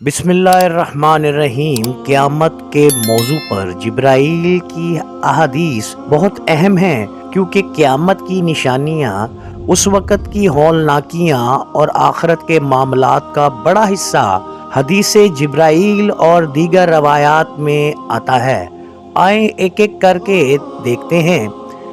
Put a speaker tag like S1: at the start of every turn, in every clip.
S1: बिस्मिल्लाहिर्रहमानिर्रहीम। क़यामत के मौजू पर जिब्राईल की अहादीस बहुत अहम हैं, क्योंकि क़यामत की निशानियाँ, उस वक़्त की हौलनाकियाँ और आखिरत के मामलात का बड़ा हिस्सा हदीसे जिब्राईल और दीगर रवायात में आता है। आए एक एक करके देखते हैं।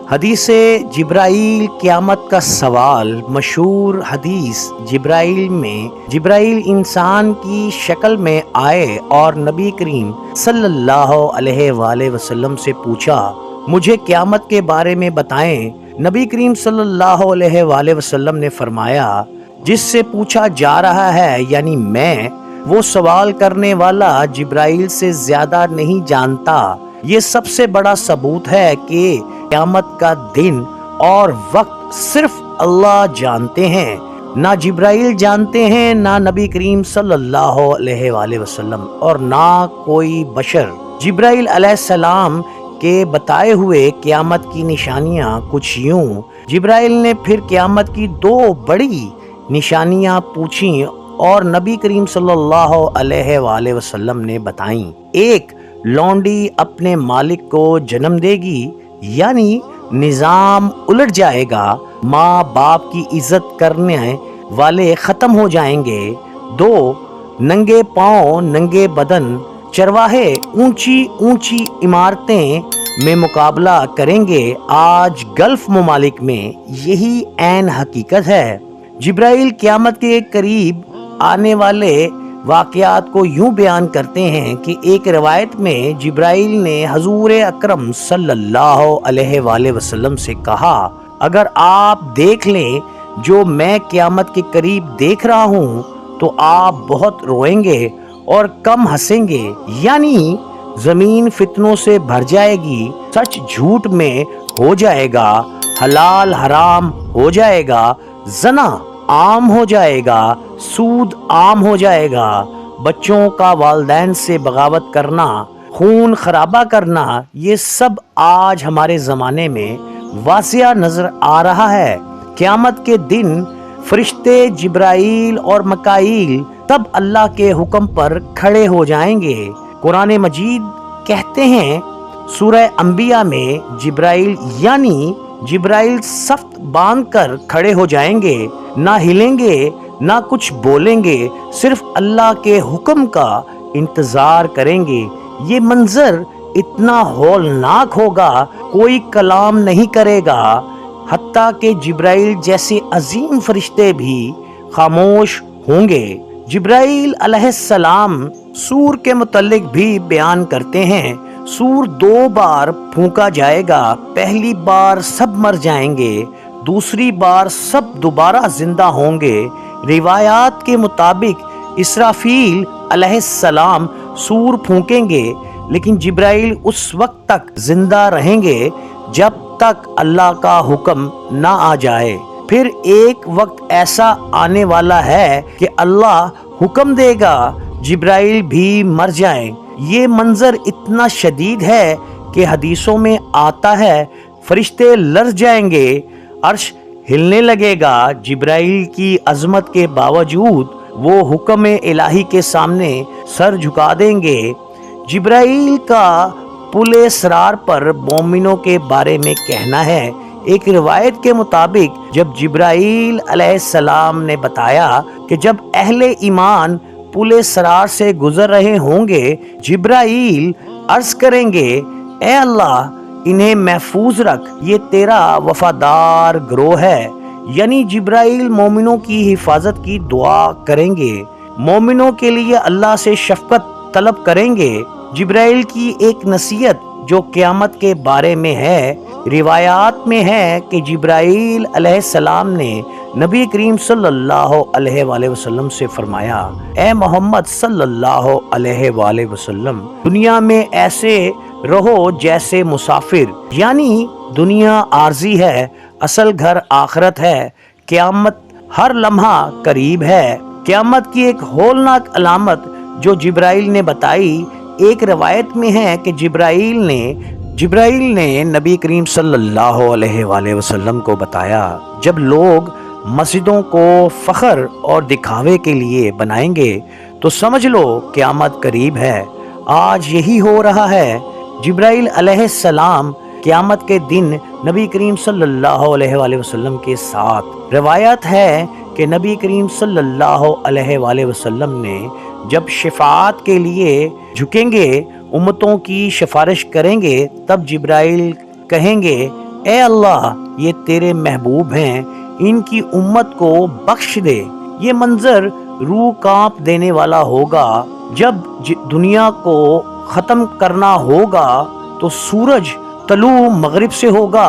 S1: हदीसे जिब्राईल क़यामत का सवाल। मशहूर हदीस जिब्राईल में, जिब्राईल इंसान की शक्ल में आए और नबी करीम सल्लल्लाहु अलैहि वसल्लम से पूछा, मुझे क़यामत के बारे में बताएं। नबी करीम सल्लल्लाहु अलैहि वसल्लम ने फरमाया, जिससे पूछा जा रहा है यानी मैं, वो सवाल करने वाला जिब्राईल से ज़्यादा नहीं जानता। ये सबसे बड़ा सबूत है कि क़यामत का दिन और वक्त सिर्फ अल्लाह जानते हैं। ना जिब्राईल जानते हैं, ना नबी करीम सल्लल्लाहु अलैहि वसल्लम और ना कोई बशर। जिब्राईल अलैहिस्सलाम के बताए हुए क़यामत की निशानियाँ कुछ यूं। जिब्राईल ने फिर क़यामत की दो बड़ी निशानियाँ पूछी और नबी करीम सल्लल्लाहु अलैहि वसल्लम ने बताईं। एक, लौंडी अपने मालिक को जन्म देगी, यानी निज़ाम उलट जाएगा, माँ बाप की इज्जत करने वाले ख़त्म हो जाएंगे। दो, नंगे पाँव नंगे बदन चरवाहे ऊंची ऊंची इमारतें में मुकाबला करेंगे। आज गल्फ ममालिक में यही ऐन हकीकत है। जिब्राईल क़यामत के करीब आने वाले वाक़यात को यूं बयान करते हैं कि एक रिवायत में जिब्राईल ने हजूर अकरम सल्लल्लाहु अलैहि वसल्लम से कहा, अगर आप देख लें जो मैं क़यामत के करीब देख रहा हूँ तो आप बहुत रोएंगे और कम हंसेंगे। यानी ज़मीन फितनों से भर जाएगी, सच झूठ में हो जाएगा, हलाल हराम हो जाएगा, ज़ना आम हो जाएगा, सूद आम हो जाएगा, बच्चों का वालिदैन से बगावत करना, खून खराबा करना, ये सब आज हमारे ज़माने में वाक़िया नज़र आ रहा है। क़यामत के दिन फरिश्ते जिब्राईल और मकाईल तब अल्लाह के हुक्म पर खड़े हो जाएंगे। कुरान मजीद कहते हैं सूरह अंबिया में, जिब्राईल यानी जिब्राईल सख्त बांध कर खड़े हो जाएंगे, ना हिलेंगे ना कुछ बोलेंगे, सिर्फ अल्लाह के हुक्म का इंतजार करेंगे। ये मंजर इतना हौलनाक होगा, कोई कलाम नहीं करेगा, हत्ता के जिब्राईल जैसे अजीम फरिश्ते भी खामोश होंगे। जिब्राईल अलैहिस्सलाम सूर के मुतल्लिक भी बयान करते हैं, सूर दो बार फूंका जाएगा, पहली बार सब मर जाएंगे, दूसरी बार सब दोबारा जिंदा होंगे। रिवायात के मुताबिक इसराफील अलैहिस्सलाम सूर फूंकेंगे, लेकिन जिब्राईल उस वक्त तक जिंदा रहेंगे जब तक अल्लाह का हुक्म ना आ जाए। फिर एक वक्त ऐसा आने वाला है कि अल्लाह हुक्म देगा जिब्राईल भी मर जाएं। ये मंजर इतना शदीद है कि हदीसों में आता है फरिश्ते लर्ज़ जाएंगे, अर्श हिलने लगेगा। जिब्राईल की अजमत के बावजूद वो हुक्म इलाही के सामने सर झुका देंगे। जिब्राईल का पुले सरार पर मोमिनों के बारे में कहना है। एक रिवायत के मुताबिक जब जिब्राईल अलैहिस्सलाम ने बताया कि जब अहले ईमान पुले सरार से गुजर रहे होंगे, जिब्राईल अर्ज करेंगे, ए अल्लाह इन्हें महफूज रख, ये तेरा वफादार गिरोह है। यानी जिब्राईल मोमिनों की हिफाजत की दुआ करेंगे, मोमिनों के लिए अल्लाह से शफकत तलब करेंगे। जिब्राईल की एक नसीहत जो क़यामत के बारे में है, रिवायात में है कि जिब्राईल अलैहिस्सलाम ने नबी करीम सल्लल्लाहु अलैहि वसल्लम से फरमाया, ए मोहम्मद सल्लल्लाहु अलैहि वसल्लम, दुनिया में ऐसे रहो जैसे मुसाफिर, यानी दुनिया आर्जी है, असल घर आखिरत है, क़यामत हर लम्हा करीब है। क़यामत की एक हौलनाक अलामत जो जिब्राईल ने बताई, एक रवायत में है कि जिब्राईल ने नबी करीम सल्लल्लाहु अलैहि वसल्लम को बताया, जब लोग मस्जिदों को फ़ख्र और दिखावे के लिए बनाएंगे تو سمجھ لو قیامت قریب ہے۔ آج یہی ہو رہا ہے۔ جبرائیل علیہ السلام قیامت کے دن نبی کریم صلی اللہ علیہ وآلہ وسلم کے ساتھ۔ روایت ہے کہ نبی کریم صلی اللہ علیہ وآلہ وسلم نے جب شفاعت کے لیے جھکیں گے، امتوں کی سفارش کریں گے، تب جبرائیل کہیں گے اے اللہ یہ تیرے محبوب ہیں، ان کی امت کو بخش دے۔ یہ منظر روح کانپ دینے والا ہوگا۔ جب دنیا کو ختم کرنا ہوگا تو سورج طلوع مغرب سے ہوگا،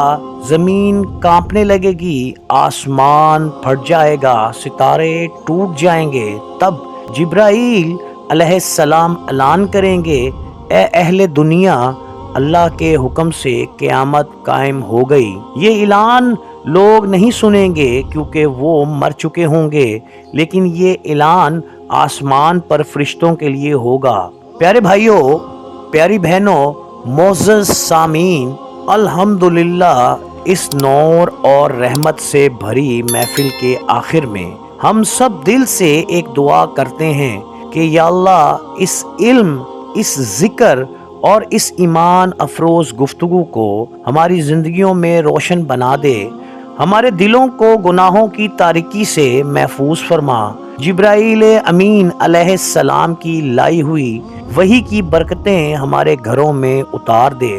S1: زمین کانپنے لگے گی، آسمان پھٹ جائے گا، ستارے ٹوٹ جائیں گے۔ تب جبرائیل علیہ السلام اعلان کریں گے اے اہل دنیا، اللہ کے حکم سے قیامت قائم ہو گئی۔ یہ اعلان لوگ نہیں سنیں گے کیونکہ وہ مر چکے ہوں گے، لیکن یہ اعلان آسمان پر فرشتوں کے لیے ہوگا۔ پیارے بھائیوں، پیاری بہنوں، معزز سامعین، الحمدللہ اس نور اور رحمت سے بھری محفل کے آخر میں ہم سب دل سے ایک دعا کرتے ہیں کہ یا اللہ اس علم، اس ذکر اور اس ایمان افروز گفتگو کو ہماری زندگیوں میں روشن بنا دے، ہمارے دلوں کو گناہوں کی تاریکی سے محفوظ فرما، جبرائیل امین علیہ السلام کی لائی ہوئی وحی کی برکتیں ہمارے گھروں میں اتار دے،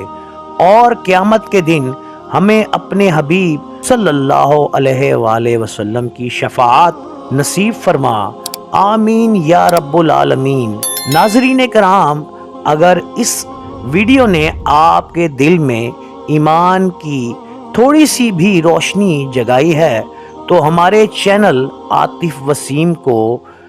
S1: اور قیامت کے دن ہمیں اپنے حبیب صلی اللہ علیہ وآلہ وسلم کی شفاعت نصیب فرما، آمین یا رب العالمین۔ ناظرین کرام، اگر اس ویڈیو نے آپ کے دل میں ایمان کی تھوڑی سی بھی روشنی جگائی ہے تو ہمارے چینل عاطف وسیم کو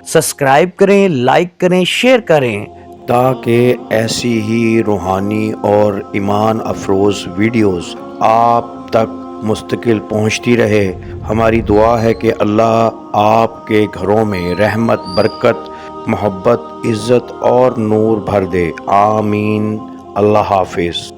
S1: سبسکرائب کریں، لائک کریں، شیئر کریں،
S2: تاکہ ایسی ہی روحانی اور ایمان افروز ویڈیوز آپ تک مستقل پہنچتی رہے۔ ہماری دعا ہے کہ اللہ آپ کے گھروں میں رحمت، برکت، محبت، عزت اور نور بھر دے، آمین۔ اللہ حافظ۔